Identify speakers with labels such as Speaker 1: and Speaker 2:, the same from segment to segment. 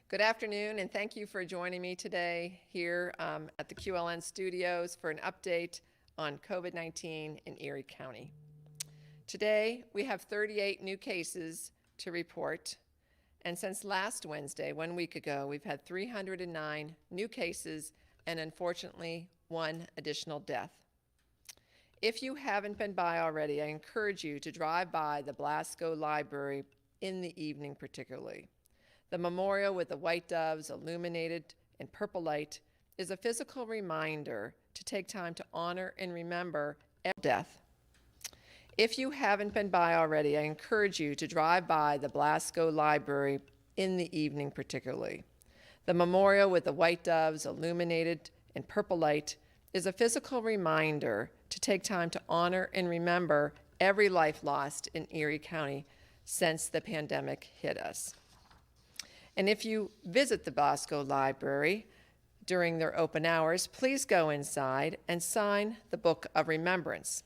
Speaker 1: Good afternoon, and thank you for joining me today here at the QLN studios for an update on COVID-19 in Erie County. Today, we have 38 new cases to report, and since last Wednesday, 1 week ago, we've had 309 new cases and unfortunately, 1 additional death. If you haven't been by already, I encourage you to drive by the Blasco Library in the evening particularly. The memorial with the white doves illuminated in purple light is a physical reminder to take time to honor and remember death. If you haven't been by already, I encourage you to drive by the Blasco Library in the evening particularly. The memorial with the white doves illuminated in purple light is a physical reminder to take time to honor and remember every life lost in Erie County since the pandemic hit us. And if you visit the Blasco Library during their open hours, please go inside and sign the Book of Remembrance.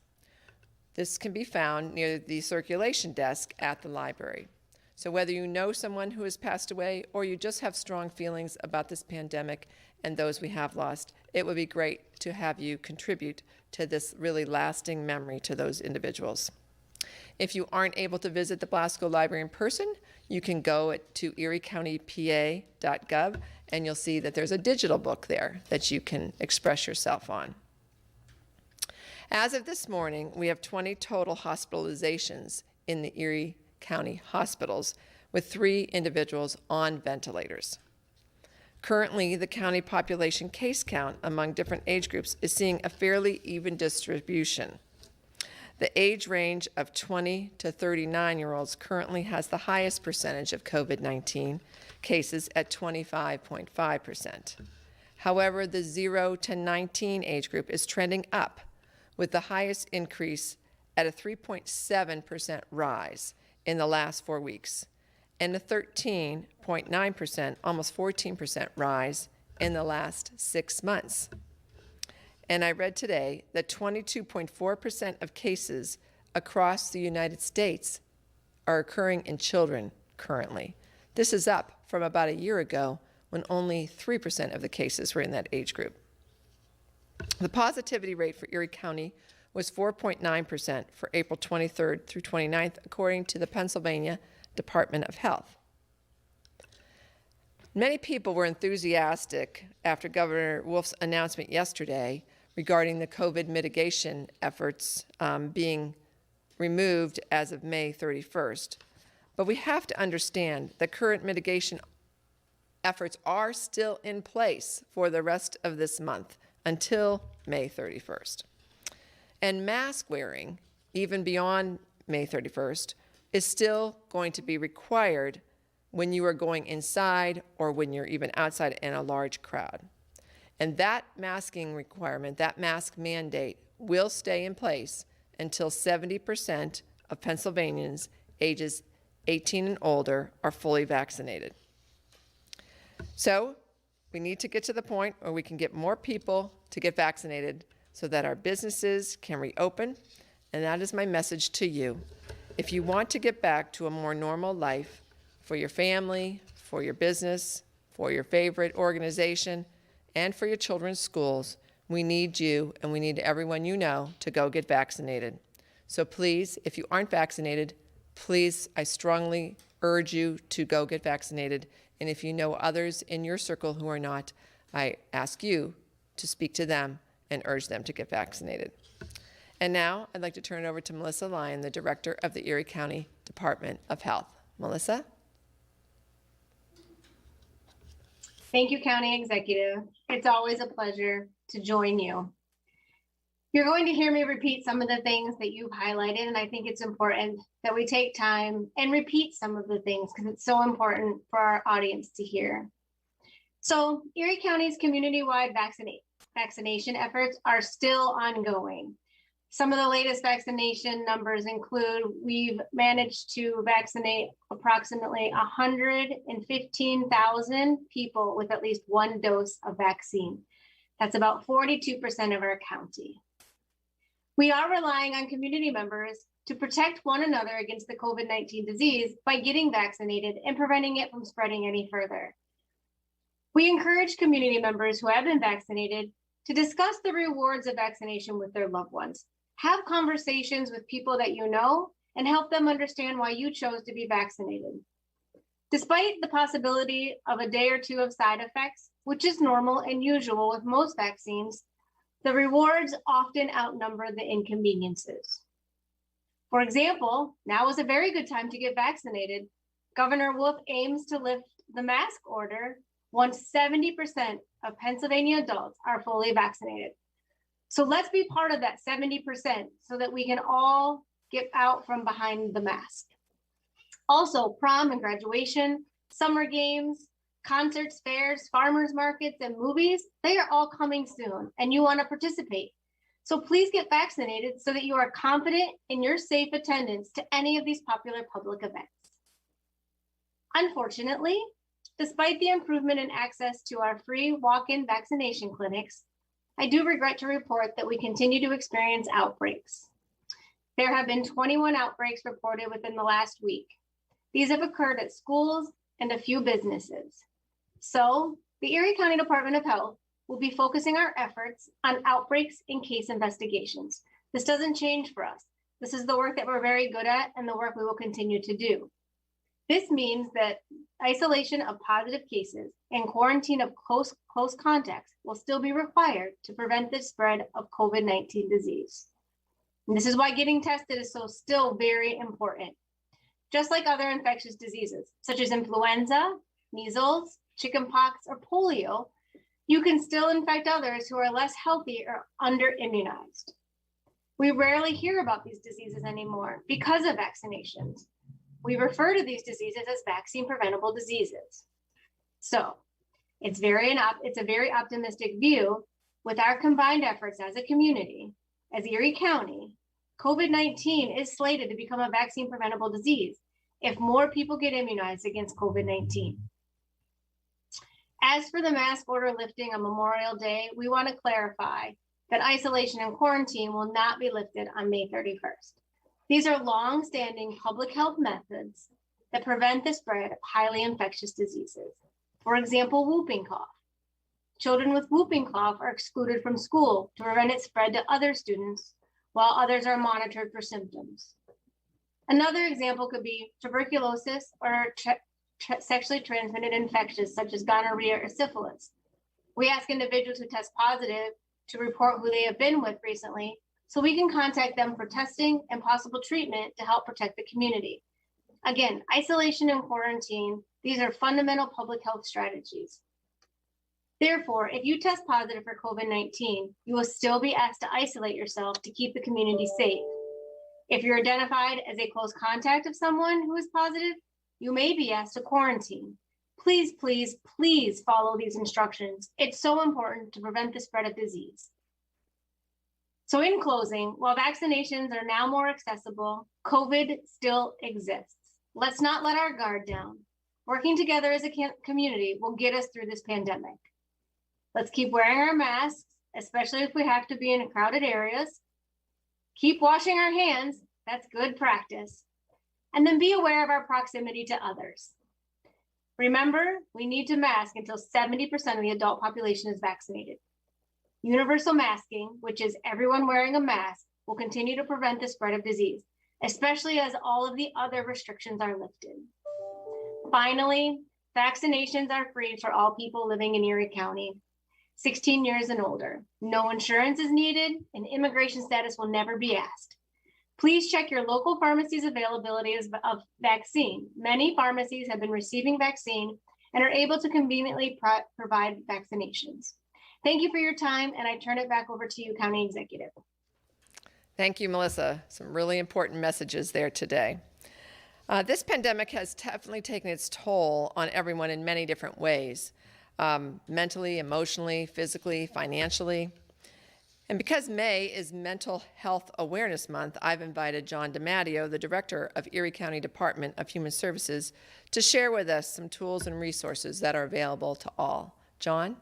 Speaker 1: This can be found near the circulation desk at the library. So whether you know someone who has passed away or you just have strong feelings about this pandemic and those we have lost, it would be great to have you contribute to this really lasting memory to those individuals. If you aren't able to visit the Blasco Library in person, you can go to eriecountypa.gov and you'll see that there's a digital book there that you can express yourself on. As of this morning, we have 20 total hospitalizations in the Erie County hospitals with 3 individuals on ventilators. Currently, the county population case count among different age groups is seeing a fairly even distribution. The age range of 20 to 39-year-olds currently has the highest percentage of COVID-19 cases at 25.5%. However, the 0 to 19 age group is trending up with the highest increase at a 3.7% rise in the last 4 weeks and a 13.9%, almost 14% rise in the last 6 months. And I read today that 22.4% of cases across the United States are occurring in children currently. This is up from about a year ago when only 3% of the cases were in that age group. The positivity rate for Erie County was 4.9% for April 23rd through 29th, according to the Pennsylvania Department of Health. Many people were enthusiastic after Governor Wolf's announcement yesterday regarding the COVID mitigation efforts being removed as of May 31st. But we have to understand that current mitigation efforts are still in place for the rest of this month until May 31st. And mask wearing, even beyond May 31st, is still going to be required when you are going inside or when you're even outside in a large crowd. And that masking requirement, that mask mandate, will stay in place until 70% of Pennsylvanians ages 18 and older are fully vaccinated. So we need to get to the point where we can get more people to get vaccinated so that our businesses can reopen, and that is my message to you. If you want to get back to a more normal life for your family, for your business, for your favorite organization, and for your children's schools, we need you and we need everyone you know to go get vaccinated. So please, if you aren't vaccinated, please, I strongly urge you to go get vaccinated. And if you know others in your circle who are not, I ask you to speak to them and urge them to get vaccinated. And now I'd like to turn it over to Melissa Lyon, the Director of the Erie County Department of Health. Melissa?
Speaker 2: Thank you, County Executive. It's always a pleasure to join you. You're going to hear me repeat some of the things that you've highlighted, and I think it's important that we take time and repeat some of the things because it's so important for our audience to hear. So Erie County's community-wide vaccination efforts are still ongoing. Some of the latest vaccination numbers include we've managed to vaccinate approximately 115,000 people with at least 1 dose of vaccine. That's about 42% of our county. We are relying on community members to protect one another against the COVID-19 disease by getting vaccinated and preventing it from spreading any further. We encourage community members who have been vaccinated to discuss the rewards of vaccination with their loved ones. Have conversations with people that you know and help them understand why you chose to be vaccinated. Despite the possibility of a day or two of side effects, which is normal and usual with most vaccines, the rewards often outnumber the inconveniences. For example, now is a very good time to get vaccinated. Governor Wolf aims to lift the mask order once 70% of Pennsylvania adults are fully vaccinated. So let's be part of that 70% so that we can all get out from behind the mask. Also, prom and graduation, summer games, concerts, fairs, farmers markets, and movies, they are all coming soon and you want to participate. So please get vaccinated so that you are confident in your safe attendance to any of these popular public events. Unfortunately, despite the improvement in access to our free walk-in vaccination clinics, I do regret to report that we continue to experience outbreaks. There have been 21 outbreaks reported within the last week. These have occurred at schools and a few businesses. So the Erie County Department of Health will be focusing our efforts on outbreaks and case investigations. This doesn't change for us. This is the work that we're very good at and the work we will continue to do. This means that isolation of positive cases and quarantine of close contacts will still be required to prevent the spread of COVID-19 disease. And this is why getting tested is still very important. Just like other infectious diseases, such as influenza, measles, chickenpox, or polio, you can still infect others who are less healthy or under-immunized. We rarely hear about these diseases anymore because of vaccinations. We refer to these diseases as vaccine-preventable diseases. So it's a very optimistic view. With our combined efforts as a community, as Erie County, COVID-19 is slated to become a vaccine-preventable disease if more people get immunized against COVID-19. As for the mask order lifting on Memorial Day, we want to clarify that isolation and quarantine will not be lifted on May 31st. These are long-standing public health methods that prevent the spread of highly infectious diseases. For example, whooping cough. Children with whooping cough are excluded from school to prevent its spread to other students, while others are monitored for symptoms. Another example could be tuberculosis or sexually transmitted infections such as gonorrhea or syphilis. We ask individuals who test positive to report who they have been with recently so we can contact them for testing and possible treatment to help protect the community. Again, isolation and quarantine, these are fundamental public health strategies. Therefore, if you test positive for COVID-19, you will still be asked to isolate yourself to keep the community safe. If you're identified as a close contact of someone who is positive, you may be asked to quarantine. Please, please, please follow these instructions. It's so important to prevent the spread of disease. So in closing, while vaccinations are now more accessible, COVID still exists. Let's not let our guard down. Working together as a community will get us through this pandemic. Let's keep wearing our masks, especially if we have to be in crowded areas. Keep washing our hands, that's good practice. And then be aware of our proximity to others. Remember, we need to mask until 70% of the adult population is vaccinated. Universal masking, which is everyone wearing a mask, will continue to prevent the spread of disease, especially as all of the other restrictions are lifted. Finally, vaccinations are free for all people living in Erie County, 16 years and older. No insurance is needed, and immigration status will never be asked. Please check your local pharmacy's availability of vaccine. Many pharmacies have been receiving vaccine and are able to conveniently provide vaccinations. Thank you for your time, and I turn it back over to you, County Executive.
Speaker 1: Thank you, Melissa. Some really important messages there today. This pandemic has definitely taken its toll on everyone in many different ways, mentally, emotionally, physically, financially. And because May is Mental Health Awareness Month, I've invited John DiMatteo, the Director of Erie County Department of Human Services, to share with us some tools and resources that are available to all. John?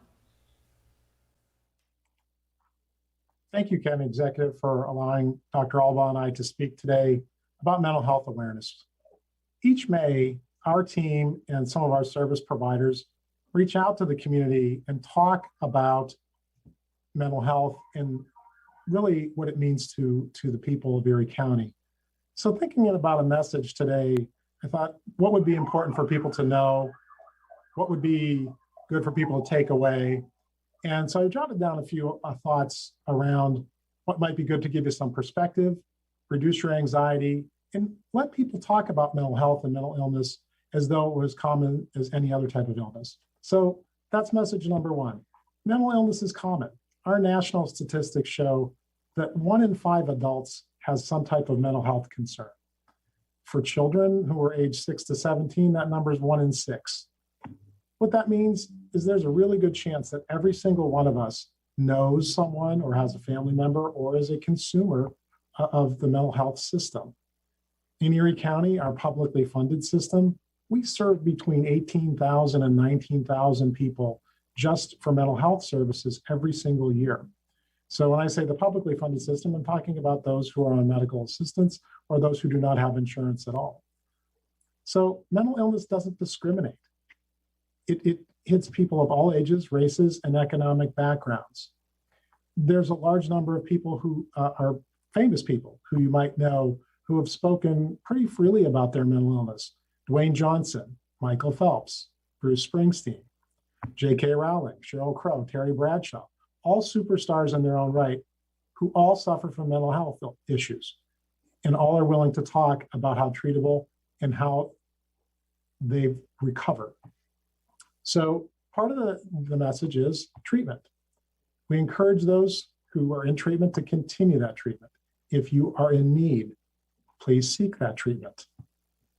Speaker 3: Thank you, County Executive, for allowing Dr. Alba and I to speak today about mental health awareness. Each May, our team and some of our service providers reach out to the community and talk about mental health and really what it means to the people of Erie County. So thinking about a message today, I thought, what would be important for people to know? What would be good for people to take away? And so I jotted down a few thoughts around what might be good to give you some perspective, reduce your anxiety, and let people talk about mental health and mental illness as though it was common as any other type of illness. So that's message number one. Mental illness is common. Our national statistics show that 1 in 5 adults has some type of mental health concern. For children who are age 6 to 17, that number is 1 in 6. What that means is there's a really good chance that every single one of us knows someone or has a family member or is a consumer of the mental health system. In Erie County, our publicly funded system, we serve between 18,000 and 19,000 people just for mental health services every single year. So when I say the publicly funded system, I'm talking about those who are on medical assistance or those who do not have insurance at all. So mental illness doesn't discriminate. It hits people of all ages, races, and economic backgrounds. There's a large number of people who are famous people who you might know who have spoken pretty freely about their mental illness. Dwayne Johnson, Michael Phelps, Bruce Springsteen, J.K. Rowling, Sheryl Crow, Terry Bradshaw, all superstars in their own right who all suffer from mental health issues and all are willing to talk about how treatable and how they've recovered. So part of the message is treatment. We encourage those who are in treatment to continue that treatment. If you are in need, please seek that treatment.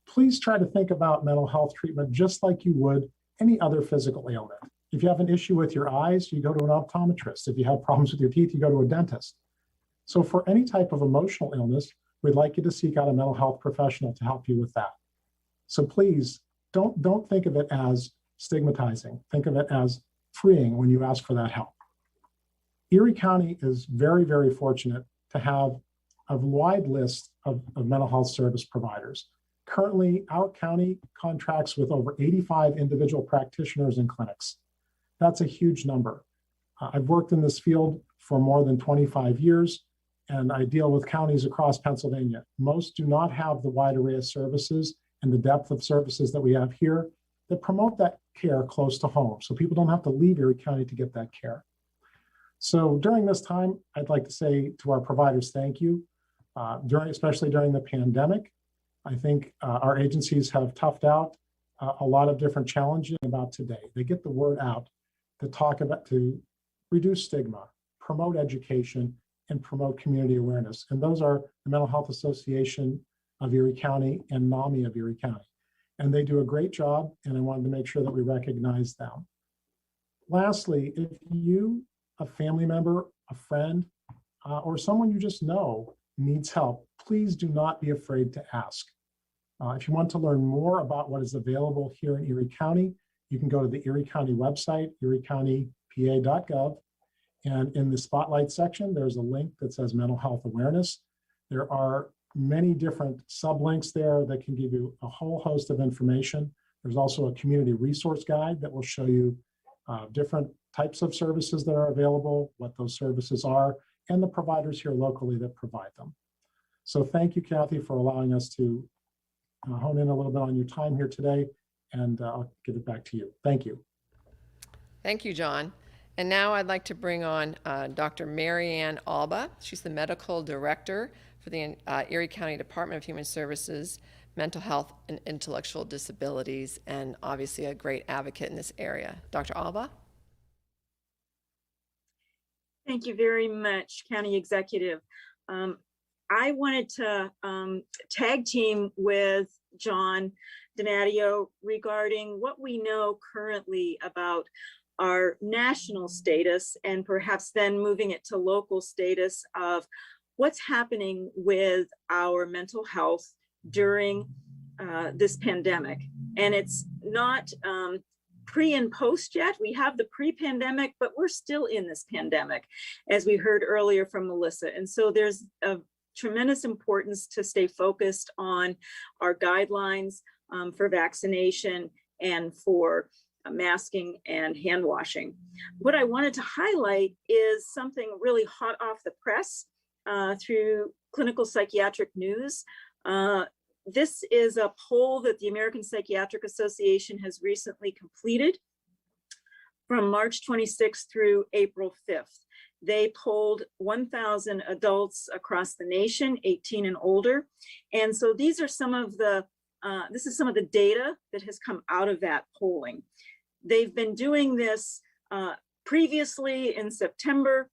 Speaker 3: Please try to think about mental health treatment just like you would any other physical ailment. If you have an issue with your eyes, you go to an optometrist. If you have problems with your teeth, you go to a dentist. So for any type of emotional illness, we'd like you to seek out a mental health professional to help you with that. So please don't think of it as stigmatizing. Think of it as freeing when you ask for that help. Erie County is very, very fortunate to have a wide list of mental health service providers. Currently, our county contracts with over 85 individual practitioners and clinics. That's a huge number. I've worked in this field for more than 25 years, and I deal with counties across Pennsylvania. Most do not have the wide array of services and the depth of services that we have here that promote that care close to home, so people don't have to leave Erie County to get that care. So during this time, I'd like to say to our providers, thank you. Especially during the pandemic, I think our agencies have toughed out a lot of different challenges about today. They get the word out to reduce stigma, promote education, and promote community awareness. And those are the Mental Health Association of Erie County and NAMI of Erie County. And they do a great job, and I wanted to make sure that we recognize them. Lastly, if you, a family member, a friend, or someone you just know needs help, please do not be afraid to ask. If you want to learn more about what is available here in Erie County, you can go to the Erie County website, eriecountypa.gov. And in the spotlight section, there's a link that says mental health awareness. There are many different sublinks there that can give you a whole host of information. There's also a community resource guide that will show you different types of services that are available, what those services are, and the providers here locally that provide them. So thank you, Kathy, for allowing us to hone in a little bit on your time here today, and I'll give it back to you. Thank you.
Speaker 1: Thank you, John. And now I'd like to bring on Dr. Mary Ann Alba. She's the Medical Director for the Erie County Department of Human Services, Mental Health and Intellectual Disabilities, and obviously a great advocate in this area. Dr. Alba?
Speaker 4: Thank you very much, County Executive. I wanted to tag team with John Donadio regarding what we know currently about our national status and perhaps then moving it to local status of what's happening with our mental health during this pandemic. And it's not pre and post yet. We have the pre-pandemic, but we're still in this pandemic, as we heard earlier from Melissa. And so there's a tremendous importance to stay focused on our guidelines for vaccination and for masking and hand washing. What I wanted to highlight is something really hot off the press through Clinical Psychiatric News. This is a poll that the American Psychiatric Association has recently completed from March 26th through April 5th. They polled 1,000 adults across the nation, 18 and older. And so these are some of the, this is some of the data that has come out of that polling. They've been doing this previously in September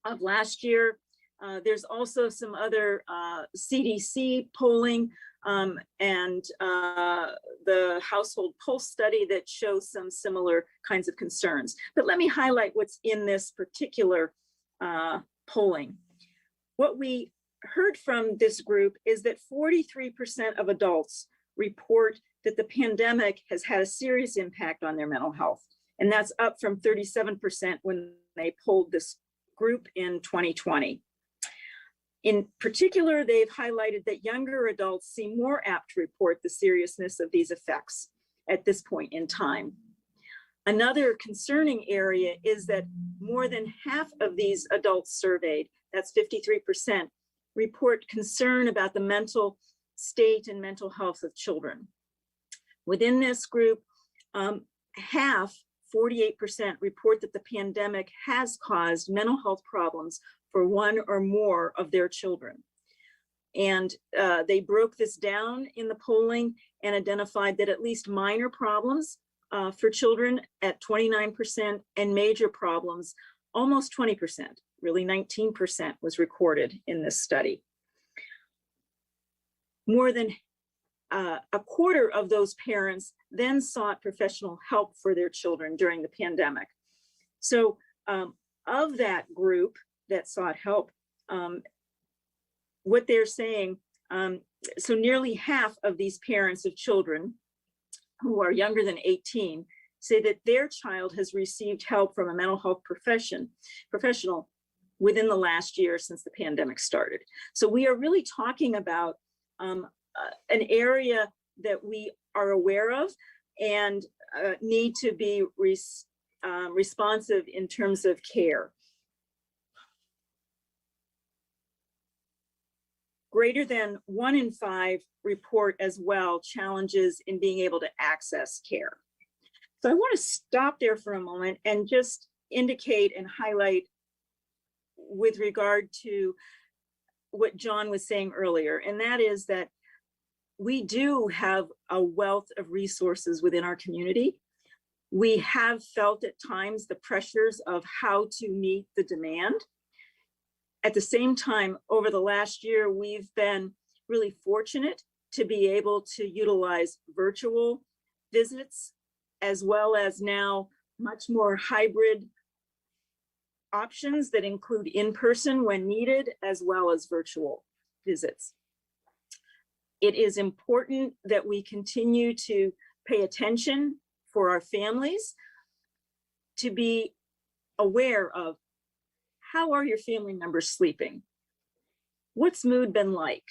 Speaker 4: of last year. There's also some other CDC polling and the household pulse study that shows some similar kinds of concerns. But let me highlight what's in this particular polling. What we heard from this group is that 43% of adults report that the pandemic has had a serious impact on their mental health. And that's up from 37% when they polled this group in 2020. In particular, they've highlighted that younger adults seem more apt to report the seriousness of these effects at this point in time. Another concerning area is that more than half of these adults surveyed, that's 53%, report concern about the mental state and mental health of children. Within this group, half, 48%, report that the pandemic has caused mental health problems for one or more of their children. And they broke this down in the polling and identified that at least minor problems for children at 29% and major problems, almost 20%, really 19% was recorded in this study. More than a quarter of those parents then sought professional help for their children during the pandemic. So of that group that sought help, what they're saying, so nearly half of these parents of children who are younger than 18 say that their child has received help from a mental health professional within the last year since the pandemic started. So we are really talking about an area that we are aware of and need to be responsive in terms of care. Greater than 1 in 5 report as well challenges in being able to access care. So I want to stop there for a moment and just indicate and highlight with regard to what John was saying earlier, and that is that we do have a wealth of resources within our community. We have felt at times the pressures of how to meet the demand. At the same time, over the last year, we've been really fortunate to be able to utilize virtual visits, as well as now much more hybrid options that include in-person when needed, as well as virtual visits. It is important that we continue to pay attention for our families, to be aware of how are your family members sleeping? What's mood been like?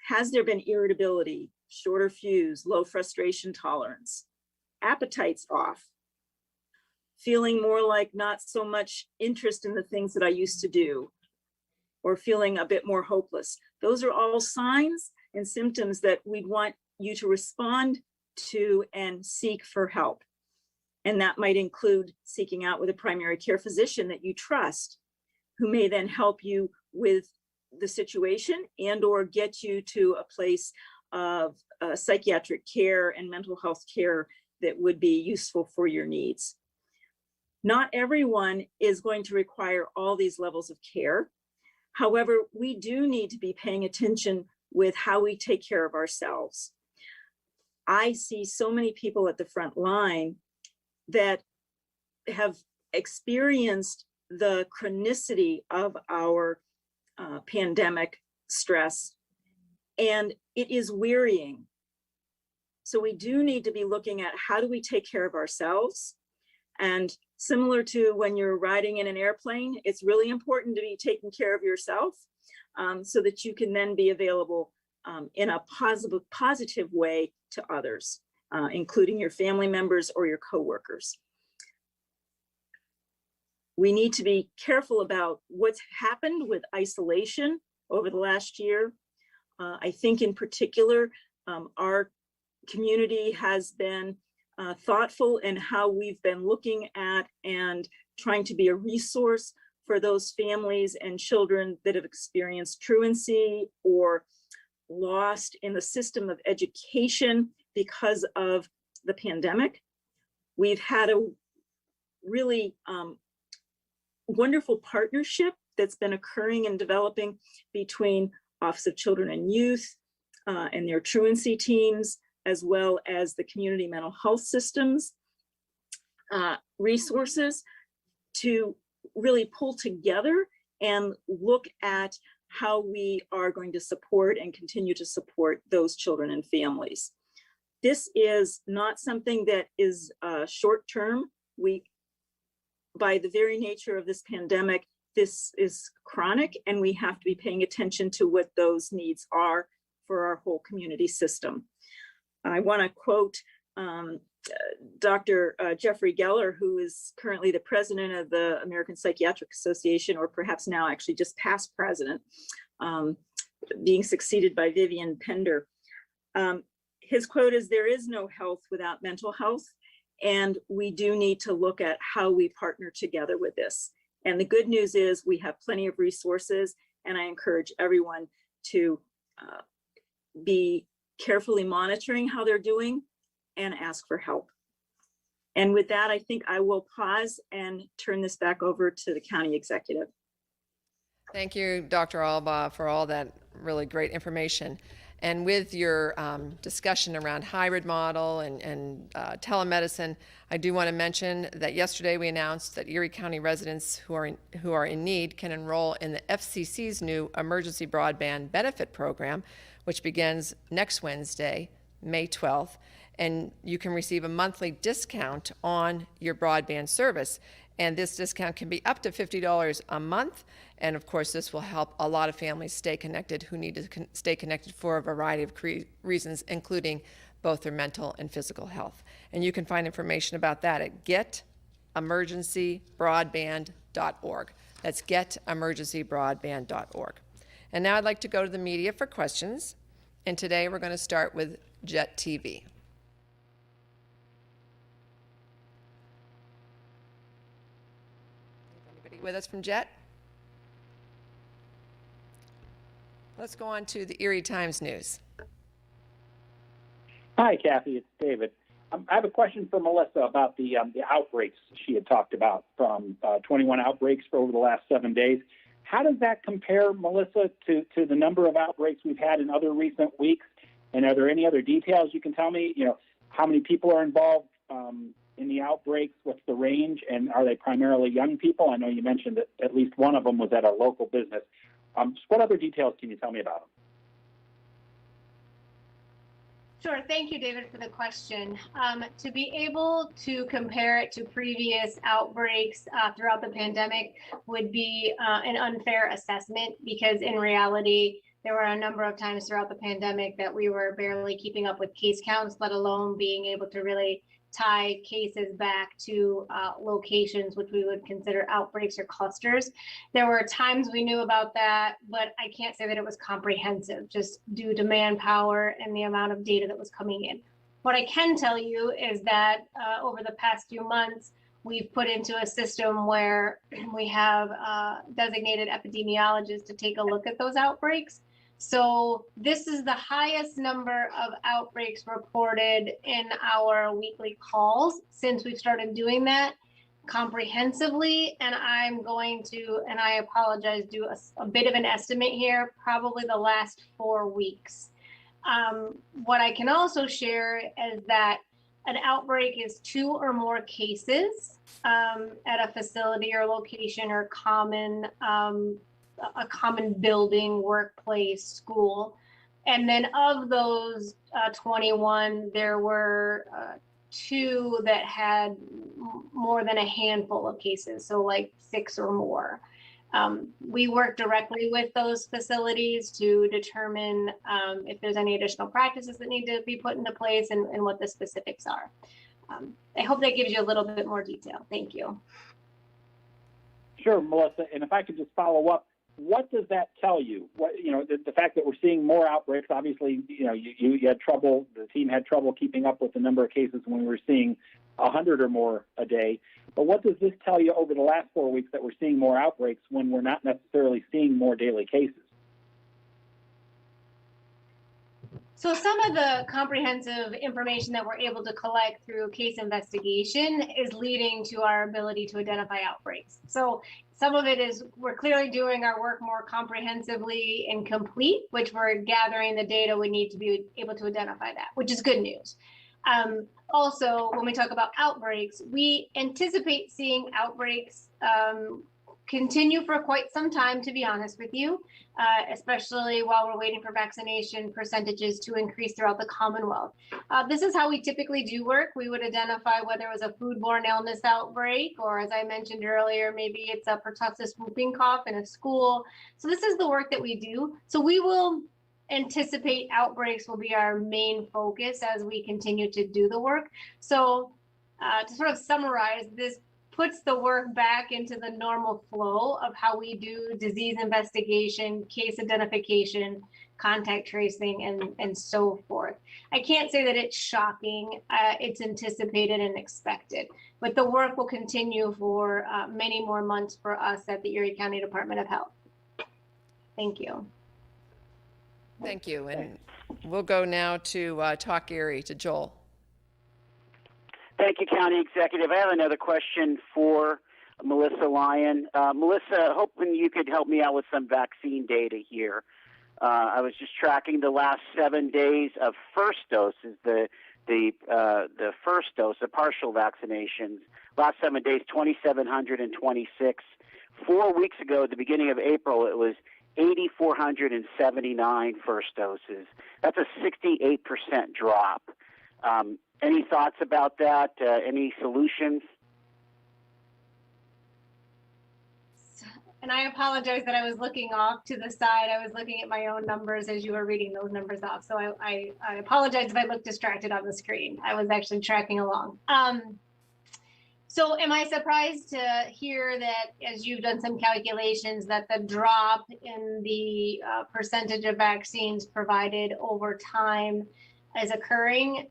Speaker 4: Has there been irritability, shorter fuse, low frustration tolerance, appetites off, feeling more like not so much interest in the things that I used to do, or feeling a bit more hopeless? Those are all signs and symptoms that we'd want you to respond to and seek for help. And that might include seeking out with a primary care physician that you trust, who may then help you with the situation and or get you to a place of psychiatric care and mental health care that would be useful for your needs. Not everyone is going to require all these levels of care. However, we do need to be paying attention with how we take care of ourselves. I see so many people at the front line that have experienced the chronicity of our pandemic stress, and it is wearying. So we do need to be looking at how do we take care of ourselves. And similar to when you're riding in an airplane, it's really important to be taking care of yourself so that you can then be available in a positive way to others. including your family members or your coworkers. We need to be careful about what's happened with isolation over the last year. I think in particular, our community has been thoughtful in how we've been looking at and trying to be a resource for those families and children that have experienced truancy or lost in the system of education because of the pandemic. We've had a really wonderful partnership that's been occurring and developing between Office of Children and Youth and their truancy teams, as well as the community mental health systems resources to really pull together and look at how we are going to support and continue to support those children and families. This is not something that is short term. By the very nature of this pandemic, this is chronic, and we have to be paying attention to what those needs are for our whole community system. I want to quote Dr. Jeffrey Geller, who is currently the president of the American Psychiatric Association, or perhaps now actually just past president, being succeeded by Vivian Pender. His quote is, "There is no health without mental health, and we do need to look at how we partner together with this." And the good news is we have plenty of resources, and I encourage everyone to be carefully monitoring how they're doing and ask for help. And with that, I think I will pause and turn this back over to the county executive.
Speaker 1: Thank you, Dr. Alba, for all that really great information. And with your discussion around hybrid model and telemedicine, I do want to mention that yesterday we announced that Erie County residents who are in need can enroll in the FCC's new Emergency Broadband Benefit Program, which begins next Wednesday, May 12th, and you can receive a monthly discount on your broadband service. And this discount can be up to $50 a month. And of course, this will help a lot of families stay connected who need to stay connected for a variety of reasons, including both their mental and physical health. And you can find information about that at getemergencybroadband.org. That's getemergencybroadband.org. And now I'd like to go to the media for questions. And today we're going to start with Jet TV. Anybody with us from Jet? Let's go on to the Erie Times News.
Speaker 5: Hi, Kathy. It's David. I have a question for Melissa about the outbreaks she had talked about, from 21 outbreaks for over the last 7 days. How does that compare, Melissa, to the number of outbreaks we've had in other recent weeks? And are there any other details you can tell me? You know, how many people are involved in the outbreaks? What's the range? And are they primarily young people? I know you mentioned that at least one of them was at a local business. What other details can you tell me about them?
Speaker 2: Sure. Thank you, David, for the question. To be able to compare it to previous outbreaks throughout the pandemic would be an unfair assessment, because in reality, there were a number of times throughout the pandemic that we were barely keeping up with case counts, let alone being able to really tie cases back to locations which we would consider outbreaks or clusters. There were times we knew about that, but I can't say that it was comprehensive, just due to manpower and the amount of data that was coming in. What I can tell you is that over the past few months, we've put into a system where we have designated epidemiologists to take a look at those outbreaks. So this is the highest number of outbreaks reported in our weekly calls since we've started doing that comprehensively. And I'm going to, and I apologize, do a bit of an estimate here, probably the last 4 weeks. What I can also share is that an outbreak is 2 or more cases at a facility or location or a common building, workplace, school. And then of those 21, there were 2 that had more than a handful of cases, so like 6 or more. We work directly with those facilities to determine if there's any additional practices that need to be put into place and what the specifics are. I hope that gives you a little bit more detail. Thank you.
Speaker 5: Sure, Melissa. And if I could just follow up, what does that tell you? What, the fact that we're seeing more outbreaks, obviously, you had trouble, the team had trouble keeping up with the number of cases when we were seeing 100 or more a day. But what does this tell you over the last 4 weeks that we're seeing more outbreaks when we're not necessarily seeing more daily cases?
Speaker 2: So some of the comprehensive information that we're able to collect through case investigation is leading to our ability to identify outbreaks. So some of it is we're clearly doing our work more comprehensively and complete, which we're gathering the data we need to be able to identify that, which is good news. Also, when we talk about outbreaks, we anticipate seeing outbreaks continue for quite some time, to be honest with you, especially while we're waiting for vaccination percentages to increase throughout the Commonwealth. This is how we typically do work. We would identify whether it was a foodborne illness outbreak, or as I mentioned earlier, maybe it's a pertussis whooping cough in a school. So this is the work that we do. So we will anticipate outbreaks will be our main focus as we continue to do the work. So to sort of summarize, this puts the work back into the normal flow of how we do disease investigation, case identification, contact tracing, and so forth. I can't say that it's shocking. It's anticipated and expected, but the work will continue for many more months for us at the Erie County Department of Health. Thank you.
Speaker 1: Thank you. And we'll go now to Talk Erie, to Joel.
Speaker 6: Thank you, County Executive. I have another question for Melissa Lyon. Melissa, hoping you could help me out with some vaccine data here. I was just tracking the last 7 days of first doses, the first dose, the partial vaccinations. Last 7 days, 2,726. 4 weeks ago, at the beginning of April, it was 8,479 first doses. That's a 68% drop. Any thoughts about that? Any solutions?
Speaker 2: And I apologize that I was looking off to the side. I was looking at my own numbers as you were reading those numbers off. So I apologize if I looked distracted on the screen. I was actually tracking along. So am I surprised to hear that, as you've done some calculations, that the drop in the percentage of vaccines provided over time is occurring?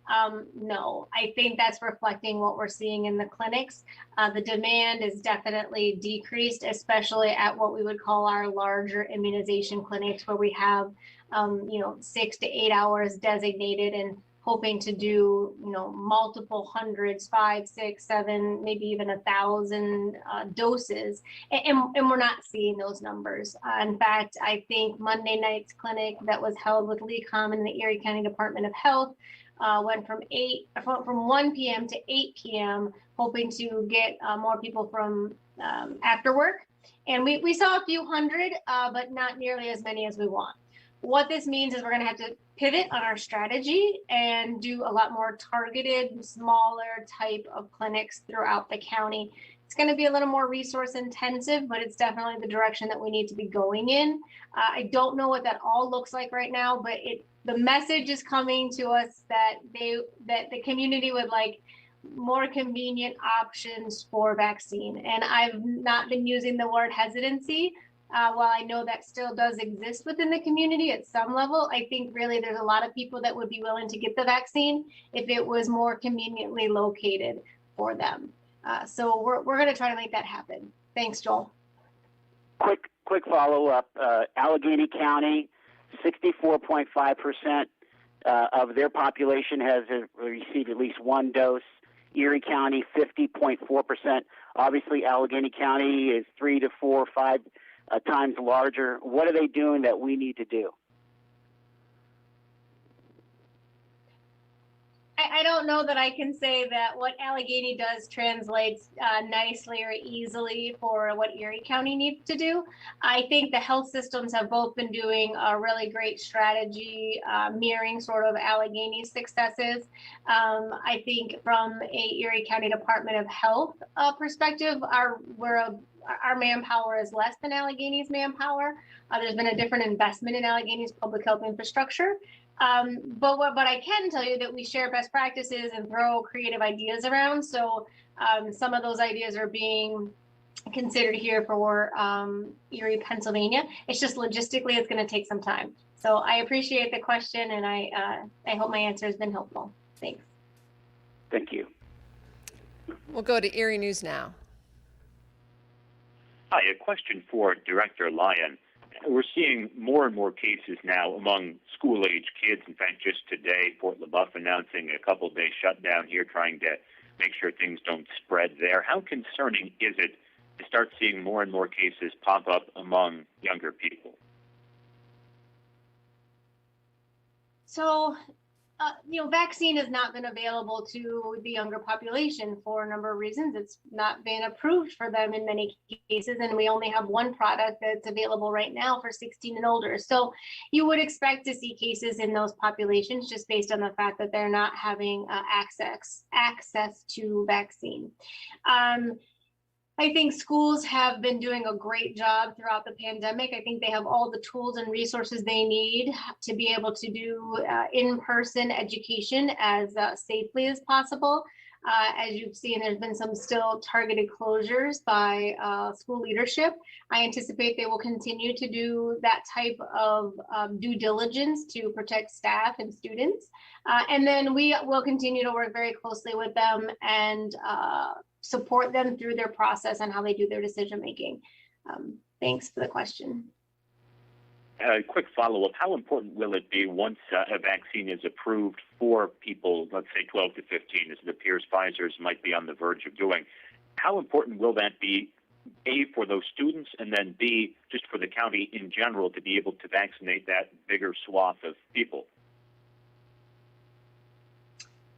Speaker 2: No, I think that's reflecting what we're seeing in the clinics. The demand is definitely decreased, especially at what we would call our larger immunization clinics, where we have 6 to 8 hours designated and hoping to do multiple hundreds, 5, 6, 7, maybe even 1,000 doses, and we're not seeing those numbers. In fact, I think Monday night's clinic that was held with LECOM in the Erie County Department of Health went from 1 p.m. to 8 p.m., hoping to get more people from after work, and we saw a few hundred, but not nearly as many as we want. What this means is we're going to have to pivot on our strategy and do a lot more targeted, smaller type of clinics throughout the county. It's going to be a little more resource intensive, but it's definitely the direction that we need to be going in. I don't know what that all looks like right now, but the message is coming to us that the community would like more convenient options for vaccine. And I've not been using the word hesitancy. While I know that still does exist within the community at some level, I think really there's a lot of people that would be willing to get the vaccine if it was more conveniently located for them. So we're going to try to make that happen. Thanks, Joel.
Speaker 6: Quick follow-up. Allegheny County, 64.5% of their population has received at least one dose. Erie County, 50.4%. Obviously, Allegheny County is 3 to 4 or 5 times larger. What are they doing that we need to do?
Speaker 2: I don't know that I can say that what Allegheny does translates nicely or easily for what Erie County needs to do. I think the health systems have both been doing a really great strategy, mirroring sort of Allegheny's successes. I think from a Erie County Department of Health perspective, our manpower is less than Allegheny's manpower. There's been a different investment in Allegheny's public health infrastructure. But I can tell you that we share best practices and throw creative ideas around. So some of those ideas are being considered here for Erie, Pennsylvania. It's just logistically, it's going to take some time. So I appreciate the question, and I hope my answer has been helpful. Thanks.
Speaker 6: Thank you.
Speaker 1: We'll go to Erie News Now.
Speaker 7: Hi, a question for Director Lyon. We're seeing more and more cases now among school-age kids. In fact, just today, Fort LaBeouf announcing a couple-day shutdown here, trying to make sure things don't spread there. How concerning is it to start seeing more and more cases pop up among younger people?
Speaker 2: So, vaccine has not been available to the younger population for a number of reasons. It's not been approved for them in many cases, and we only have one product that's available right now for 16 and older. So you would expect to see cases in those populations just based on the fact that they're not having access to vaccine. I think schools have been doing a great job throughout the pandemic. I think they have all the tools and resources they need to be able to do in-person education as safely as possible. As you've seen, there's been some still targeted closures by school leadership. I anticipate they will continue to do that type of due diligence to protect staff and students. And then we will continue to work very closely with them and support them through their process and how they do their decision making. Thanks for the question.
Speaker 7: A quick follow-up. How important will it be once a vaccine is approved for people, let's say 12 to 15, as it appears Pfizer's might be on the verge of doing? How important will that be, A, for those students, and then B, just for the county in general to be able to vaccinate that bigger swath of people?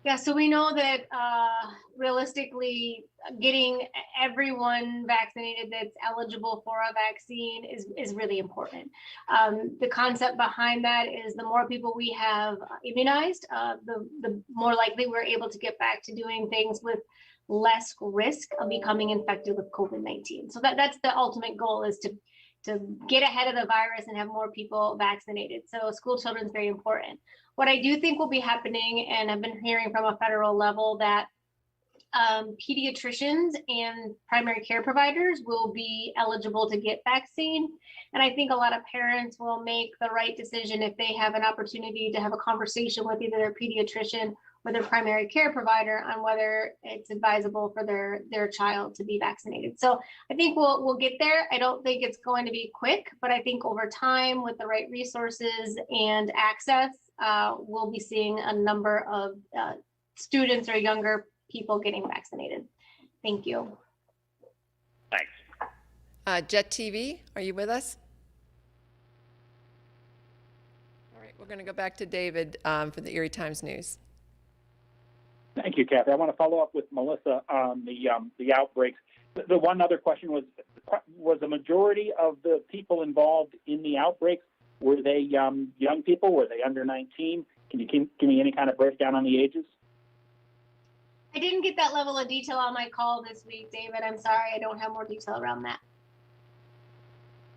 Speaker 2: Yeah, so we know that realistically, getting everyone vaccinated that's eligible for a vaccine is really important. The concept behind that is the more people we have immunized, the more likely we're able to get back to doing things with less risk of becoming infected with COVID-19. So that's the ultimate goal, is to get ahead of the virus and have more people vaccinated. So school children is very important. What I do think will be happening, and I've been hearing from a federal level, that pediatricians and primary care providers will be eligible to get vaccine. And I think a lot of parents will make the right decision if they have an opportunity to have a conversation with either their pediatrician or their primary care provider on whether it's advisable for their child to be vaccinated. So I think we'll get there. I don't think it's going to be quick, but I think over time, with the right resources and access, we'll be seeing a number of students or younger people getting vaccinated. Thank you.
Speaker 7: Thanks.
Speaker 1: Jet TV, are you with us? All right, we're going to go back to David for the Erie Times News.
Speaker 5: Thank you, Kathy. I want to follow up with Melissa on the outbreaks. The one other question was the majority of the people involved in the outbreaks, were they young people? Were they under 19? Can you give me any kind of breakdown on the ages?
Speaker 2: I didn't get that level of detail on my call this week, David. I'm sorry, I don't have more detail around that.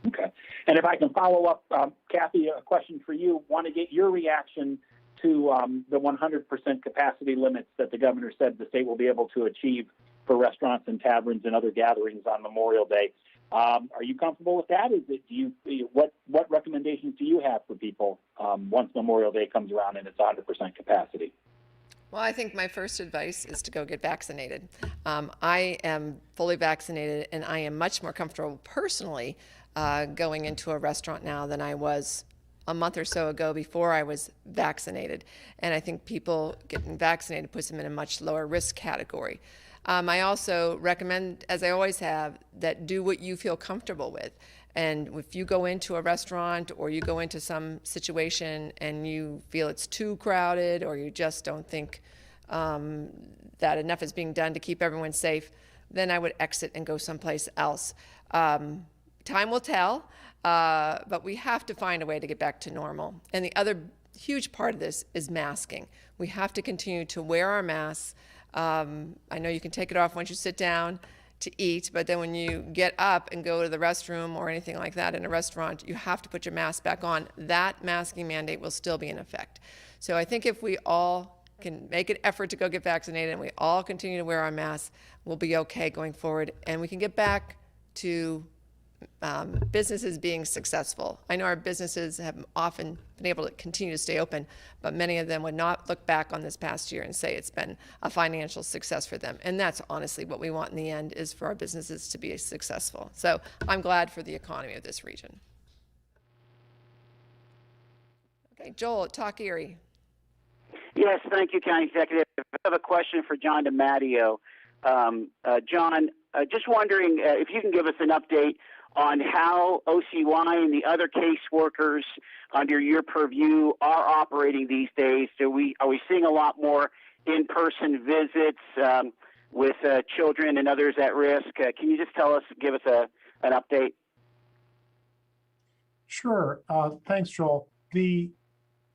Speaker 5: Okay. And if I can follow up, Kathy, a question for you. Want to get your reaction to the 100% capacity limits that the governor said the state will be able to achieve for restaurants and taverns and other gatherings on Memorial Day. Are you comfortable with that? What recommendations do you have for people once Memorial Day comes around and it's 100% capacity?
Speaker 1: Well, I think my first advice is to go get vaccinated. I am fully vaccinated, and I am much more comfortable personally going into a restaurant now than I was a month or so ago before I was vaccinated. And I think people getting vaccinated puts them in a much lower risk category. I also recommend, as I always have, that do what you feel comfortable with. And if you go into a restaurant or you go into some situation and you feel it's too crowded or you just don't think that enough is being done to keep everyone safe, then I would exit and go someplace else. Time will tell, but we have to find a way to get back to normal. And the other huge part of this is masking. We have to continue to wear our masks. I know you can take it off once you sit down to eat, but then when you get up and go to the restroom or anything like that in a restaurant, you have to put your mask back on. That masking mandate will still be in effect. So I think if we all can make an effort to go get vaccinated and we all continue to wear our masks, we'll be okay going forward, and we can get back to businesses being successful. I know our businesses have often been able to continue to stay open, but many of them would not look back on this past year and say it's been a financial success for them. And that's honestly what we want in the end, is for our businesses to be successful. So I'm glad for the economy of this region. Okay, Joel, Talk Erie.
Speaker 6: Yes, thank you, County Executive. I have a question for John DiMatteo. John, just wondering if you can give us an update on how OCY and the other caseworkers under your purview are operating these days. Are we seeing a lot more in-person visits with children and others at risk? Can you just give us an update?
Speaker 3: Sure. Thanks, Joel. The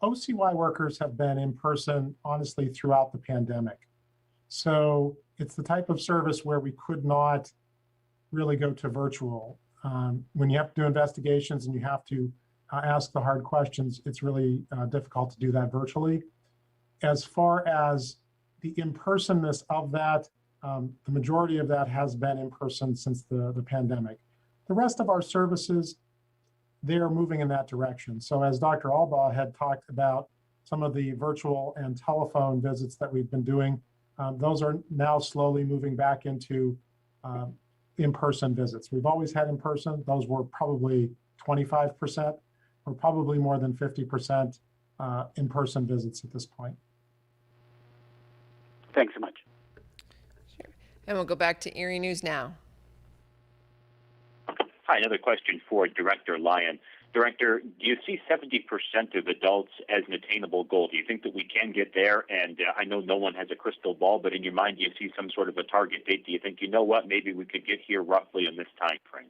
Speaker 3: OCY workers have been in person, honestly, throughout the pandemic. So it's the type of service where we could not really go to virtual. When you have to do investigations and you have to ask the hard questions, it's really difficult to do that virtually. As far as the in-personness of that, the majority of that has been in person since the pandemic. The rest of our services, they are moving in that direction. So as Dr. Albaugh had talked about, some of the virtual and telephone visits that we've been doing, those are now slowly moving back into in-person visits. We've always had in-person. Those were probably 25%, or probably more than 50% in-person visits at this point.
Speaker 6: Thanks so much.
Speaker 1: Sure. And we'll go back to Erie News Now.
Speaker 7: Hi, another question for Director Lyon. Director, do you see 70% of adults as an attainable goal? Do you think that we can get there? And I know no one has a crystal ball, but in your mind, do you see some sort of a target date? Do you think, you know what, maybe we could get here roughly in this time frame?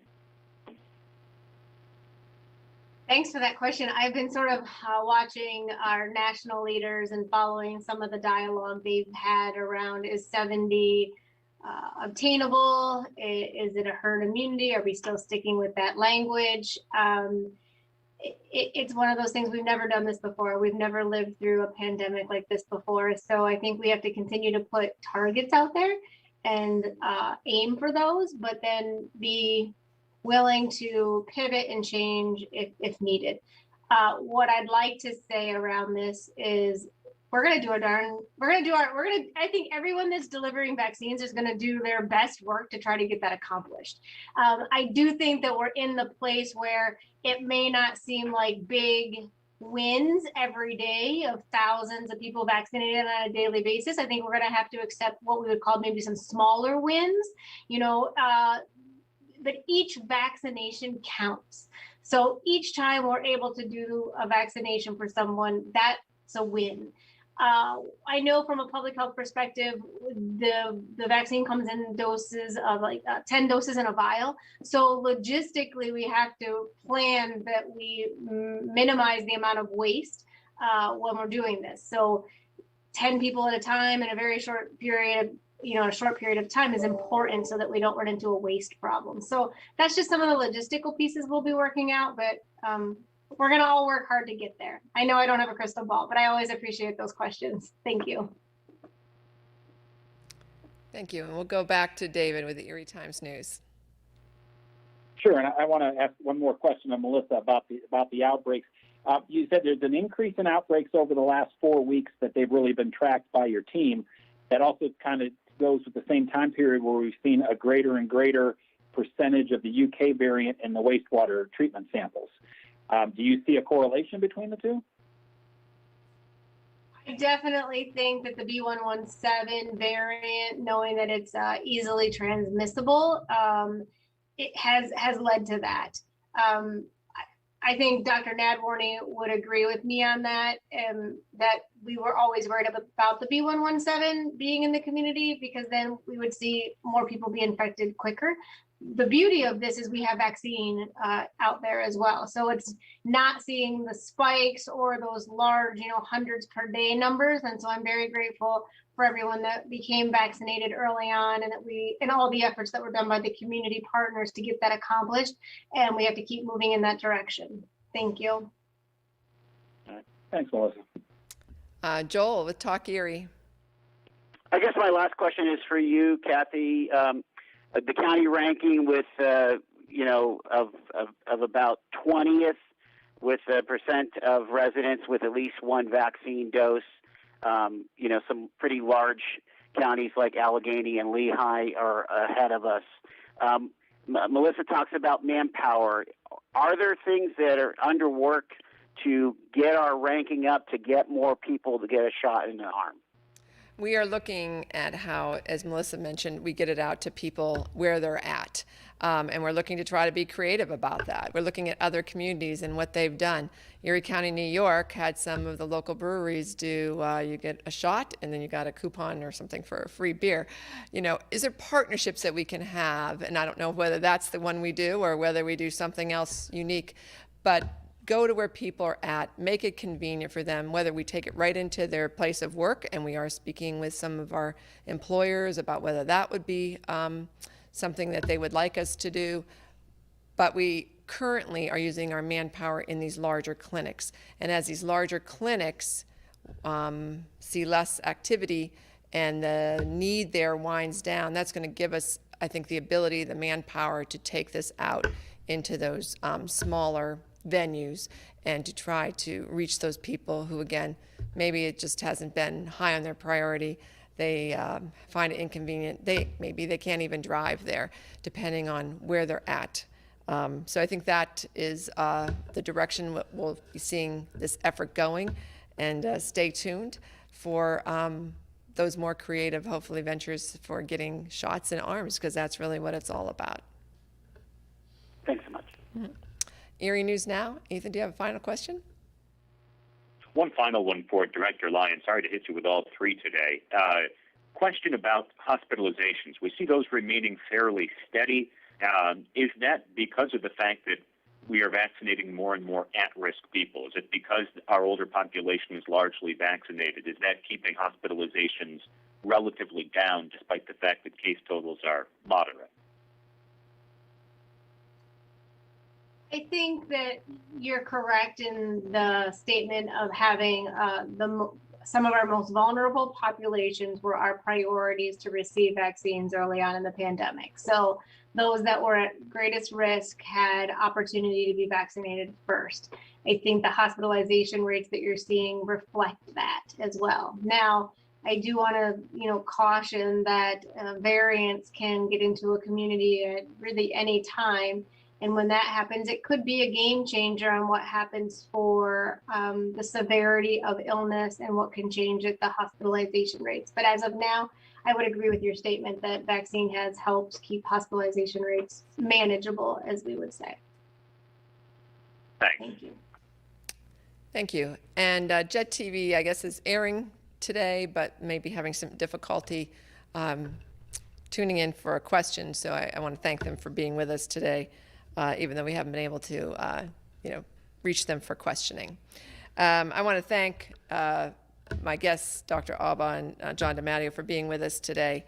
Speaker 2: Thanks for that question. I've been sort of watching our national leaders and following some of the dialogue they've had around, is 70 obtainable? Is it a herd immunity? Are we still sticking with that language? It's one of those things. We've never done this before. We've never lived through a pandemic like this before. So I think we have to continue to put targets out there and aim for those, but then be willing to pivot and change if needed. What I'd like to say around this is I think everyone that's delivering vaccines is going to do their best work to try to get that accomplished. I do think that we're in the place where it may not seem like big wins every day of thousands of people vaccinated on a daily basis. I think we're going to have to accept what we would call maybe some smaller wins, but each vaccination counts. So each time we're able to do a vaccination for someone, that's a win. I know from a public health perspective, the vaccine comes in doses of 10 doses in a vial. So logistically, we have to plan that we minimize the amount of waste when we're doing this. So 10 people at a time in a very short period, a short period of time is important so that we don't run into a waste problem. So that's just some of the logistical pieces we'll be working out, but we're going to all work hard to get there. I know I don't have a crystal ball, but I always appreciate those questions. Thank you.
Speaker 1: Thank you. And we'll go back to David with the Erie Times News.
Speaker 5: Sure, and I want to ask one more question to Melissa about the outbreaks. You said there's an increase in outbreaks over the last 4 weeks, that they've really been tracked by your team. That also kind of goes with the same time period where we've seen a greater and greater percentage of the UK variant in the wastewater treatment samples. Do you see a correlation between the two?
Speaker 2: I definitely think that the B117 variant, knowing that it's easily transmissible, it has led to that. I I think Dr. Nadworny would agree with me on that, that we were always worried about the B117 being in the community, because then we would see more people be infected quicker. The beauty of this is we have vaccine out there as well. So it's not seeing the spikes or those large, hundreds per day numbers. And so I'm very grateful for everyone that became vaccinated early on, and all the efforts that were done by the community partners to get that accomplished. And we have to keep moving in that direction. Thank you.
Speaker 5: All right. Thanks, Melissa.
Speaker 1: Joel with Talk Erie.
Speaker 6: I guess my last question is for you, Kathy. The county ranking with, of about 20th with a percent of residents with at least one vaccine dose. Some pretty large counties like Allegheny and Lehigh are ahead of us. Melissa talks about manpower. Are there things that are under work to get our ranking up, to get more people to get a shot in the arm?
Speaker 1: We are looking at how, as Melissa mentioned, we get it out to people where they're at. And we're looking to try to be creative about that. We're looking at other communities and what they've done. Erie County, New York had some of the local breweries do, you get a shot and then you got a coupon or something for a free beer. Is there partnerships that we can have? And I don't know whether that's the one we do or whether we do something else unique, but go to where people are at, make it convenient for them, whether we take it right into their place of work, and we are speaking with some of our employers about whether that would be something that they would like us to do. But we currently are using our manpower in these larger clinics. And as these larger clinics see less activity and the need there winds down, that's going to give us, I think, the ability, the manpower to take this out into those smaller venues and to try to reach those people who, again, maybe it just hasn't been high on their priority. They find it inconvenient. Maybe they can't even drive there, depending on where they're at. So I think that is the direction we'll be seeing this effort going, and stay tuned for those more creative, hopefully, ventures for getting shots in arms, because that's really what it's all about.
Speaker 6: Thanks so much.
Speaker 1: Mm-hmm. Erie News Now. Ethan, do you have a final question?
Speaker 7: One final one for Director Lyon. Sorry to hit you with all three today. Question about hospitalizations. We see those remaining fairly steady. Is that because of the fact that we are vaccinating more and more at-risk people? Is it because our older population is largely vaccinated? Is that keeping hospitalizations relatively down despite the fact that case totals are moderate?
Speaker 2: I think that you're correct in the statement of having some of our most vulnerable populations were our priorities to receive vaccines early on in the pandemic. So those that were at greatest risk had opportunity to be vaccinated first. I think the hospitalization rates that you're seeing reflect that as well. Now, I do want to, caution that variants can get into a community at really any time. And when that happens, it could be a game changer on what happens for the severity of illness and what can change at the hospitalization rates. But as of now, I would agree with your statement that vaccine has helped keep hospitalization rates manageable, as we would say.
Speaker 7: Thanks.
Speaker 2: Thank you.
Speaker 1: Thank you. And Jet TV, I guess, is airing today, but maybe having some difficulty tuning in for a question. So I want to thank them for being with us today. Even though we haven't been able to, reach them for questioning. I want to thank my guests, Dr. Alba and John DiMatteo, for being with us today.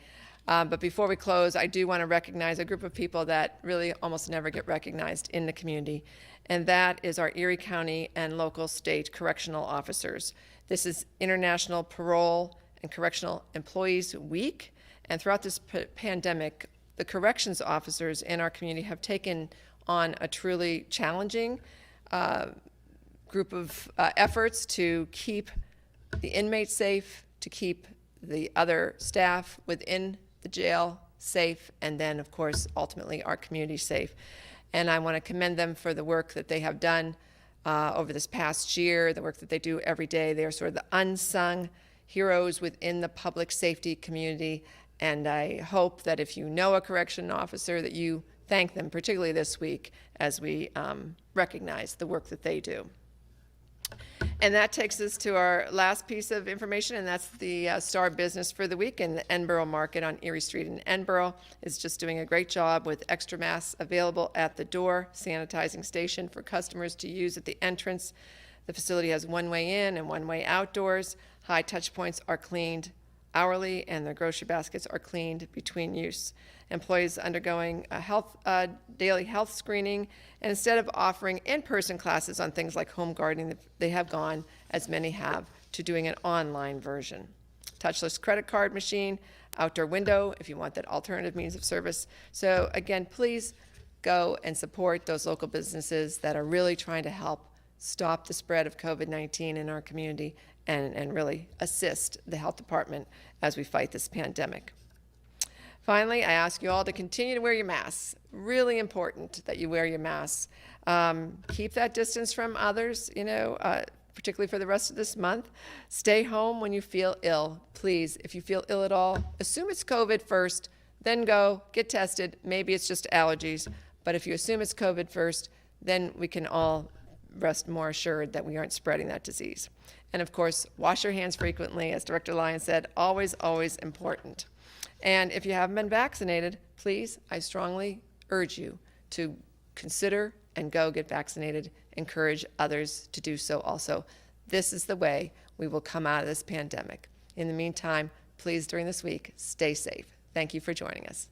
Speaker 1: But before we close, I do want to recognize a group of people that really almost never get recognized in the community, and that is our Erie County and local state correctional officers. This is International Parole and Correctional Employees Week, and throughout this pandemic, the corrections officers in our community have taken on a truly challenging group of efforts to keep the inmates safe, to keep the other staff within the jail safe, and then, of course, ultimately our community safe. And I want to commend them for the work that they have done over this past year, the work that they do every day. They are sort of the unsung heroes within the public safety community. And I hope that if you know a correction officer that you thank them, particularly this week, as we recognize the work that they do. And that takes us to our last piece of information, and that's the star business for the week. And the Edinburgh Market on Erie Street in Edinburgh is just doing a great job with extra masks available at the door, sanitizing station for customers to use at the entrance. The facility has one way in and one way outdoors. High touch points are cleaned hourly, and the grocery baskets are cleaned between use. Employees undergoing a daily health screening, and instead of offering in-person classes on things like home gardening, they have gone, as many have, to doing an online version. Touchless credit card machine, outdoor window, if you want that alternative means of service. So again, please go and support those local businesses that are really trying to help stop the spread of COVID-19 in our community and really assist the health department as we fight this pandemic. Finally, I ask you all to continue to wear your masks. Really important that you wear your masks. Keep that distance from others, particularly for the rest of this month. Stay home when you feel ill. Please, if you feel ill at all, assume it's COVID first, then go get tested. Maybe it's just allergies, but if you assume it's COVID first, then we can all rest more assured that we aren't spreading that disease. And of course, wash your hands frequently, as Director Lyon said, always, always important. And if you haven't been vaccinated, please, I strongly urge you to consider and go get vaccinated. Encourage others to do so also. This is the way we will come out of this pandemic. In the meantime, please, during this week, stay safe. Thank you for joining us.